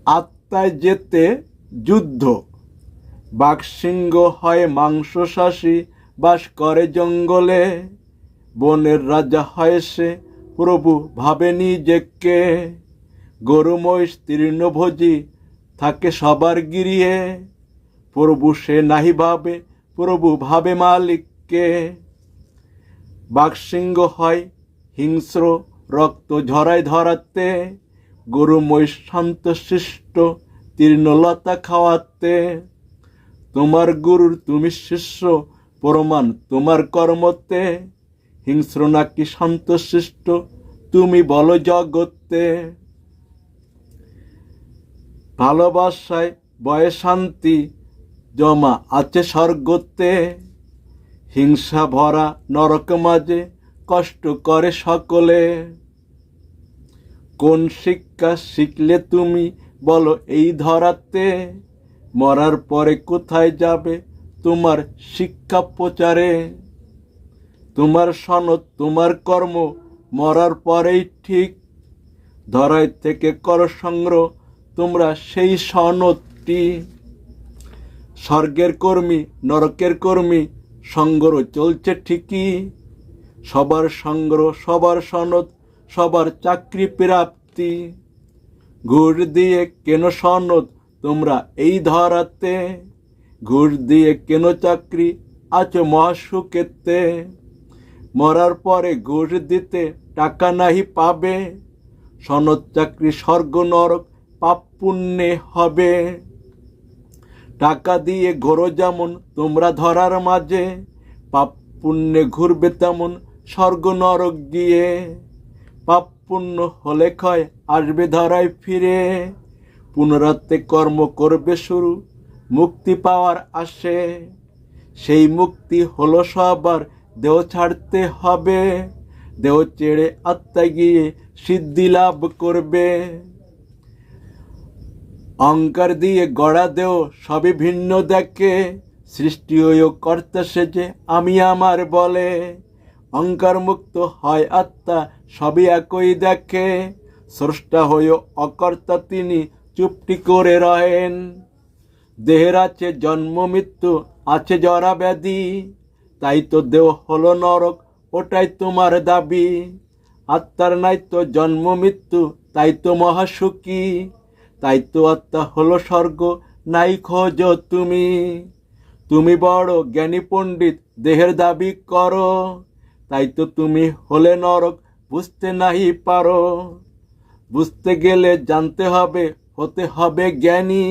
আত্মায় যেতে যুদ্ধ। বাঘসিংহ হয় মাংসশাসী, বাস করে জঙ্গলে। বনের রাজা হয় সে, প্রভু ভাবে নিজেকে। গরু মহিষ তৃণভোজী, থাকে সবার গৃহে। প্রভু সে নাহি ভাবে, প্রভু ভাবে মালিককে। বাঘসিংহ হয় হিংস্র, রক্ত ঝরায় ধরাতে। গরু মহিষ শান্তশিষ্ট, তৃণলতা খাওয়াতে। তোমার গুরুর তুমি শিষ্য, প্রমাণ তোমার কর্মতে। হিংস্র নাকি শান্তশিষ্ট, তুমি বলো জগতে। ভালোবাসায় বয়ে শান্তি, জমা আছে স্বর্গতে। হিংসা ভরা নরক মাঝে, কষ্ট করে সকলে। কোন শিক্ষা শিখলে তুমি বলো এই ধরাতে? মরার পরে কোথায় যাবে তোমার শিক্ষা প্রচারে? তোমার সনদ তোমার কর্ম মরার পরেই ঠিক। ধরায় থেকে কর সংগ্রহ তোমরা সেই সনদটি। স্বর্গের কর্মী নরকের কর্মী, সংগ্রহ চলছে ঠিকই। সবার সংগ্রহ সবার সনদ, সবার চাকরি প্রাপ্তি। ঘুষ দিয়ে কেন সনদ তোমরা এই ধরাতে? ঘুষ দিয়ে কেন চাকরি আছো মহাসুখেতে? মরার পরে ঘুষ দিতে টাকা নাহি পাবে। সনদ চাকরি স্বর্গ নরক পাপ পুণ্যে হবে। টাকা দিয়ে ঘোরো যেমন তোমরা ধরার মাঝে, পাপ পুণ্যে ঘুরবে তেমন স্বর্গ নরক গিয়ে। পাপ পুণ্য হলে ক্ষয় আসবে ধরায় ফিরে। পুনরাতে কর্ম করবে শুরু, মুক্তি পাওয়ার আসে। সেই মুক্তি হলো সবার, দেহ ছাড়তে হবে। দেহ ছেড়ে আত্মা গিয়ে সিদ্ধি লাভ করবে। অহংকার দিয়ে গড়া দেহ সবই ভিন্ন দেখে। সৃষ্টি হয়েও কর্তা সেজে আমি আমার বলে। অহংকার মুক্ত হয় আত্মা, সবই একই দেখে। স্রষ্টা হয়েও অকর্তা তিনি চুপটি করে রহেন। দেহের আছে জন্ম মৃত্যু, আছে জরা ব্যাধি। তাই তো দেহ হলো নরক, ওটাই তোমার দাবি। আত্মার নাই তো জন্ম মৃত্যু, তাই তো মহাসুখী। তাই তো আত্মা হলো স্বর্গ, নাই খোঁজ তুমি। তুমি বড় জ্ঞানী পণ্ডিত, দেহের দাবি করো। তাই তো তুমি হলে নরক, বুঝতে নাহি পারো। বুঝতে গেলে জানতে হবে, হতে হবে জ্ঞানী।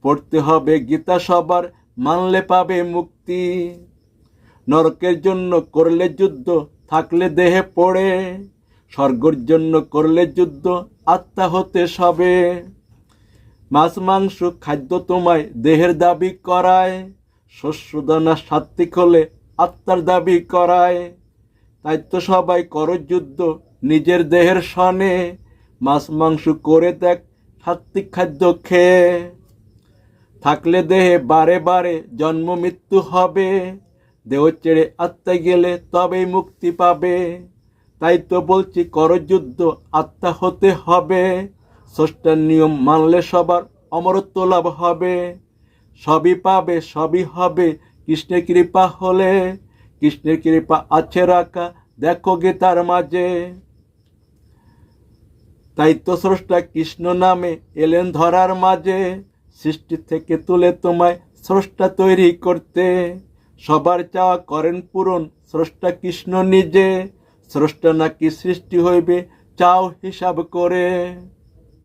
পড়তে হবে গীতা সবার, মানলে পাবে মুক্তি। নরকের জন্য করলে যুদ্ধ, থাকলে দেহে পড়ে। স্বর্গের জন্য করলে যুদ্ধ, আত্মা হতে সবে। মাছ মাংস খাদ্য তোমায় দেহের দাবি করায়। শস্য দানা সাত্বিক হলে আত্মার দাবি করায়। তাই তো সবাই করো যুদ্ধ নিজের দেহের সনে। মাছ মাংস করে দেখ সাত্বিক খাদ্য খেয়ে। থাকলে দেহে বারে বারে জন্ম মৃত্যু হবে। দেহ ছেড়ে আত্মা গেলে তবেই মুক্তি পাবে। তাই তো বলছি করো যুদ্ধ, আত্মা হতে হবে। স্রষ্টার নিয়ম মানলে সবার অমরত্ব লাভ হবে। সবই পাবে সবই হবে কৃষ্ণের কৃপা হলে। কৃষ্ণের কৃপা আছে রাখা, দেখো গীতার মাঝে। তাই তো স্রষ্টা কৃষ্ণ নামে এলেন ধরার মাঝে। সৃষ্টি থেকে তুলে তোমায় স্রষ্টা তৈরি করতে। সবার চাওয়া করেন পূরণ স্রষ্টা কৃষ্ণ নিজে। স্রষ্টা নাকি সৃষ্টি হইবে চাও হিসাব করে।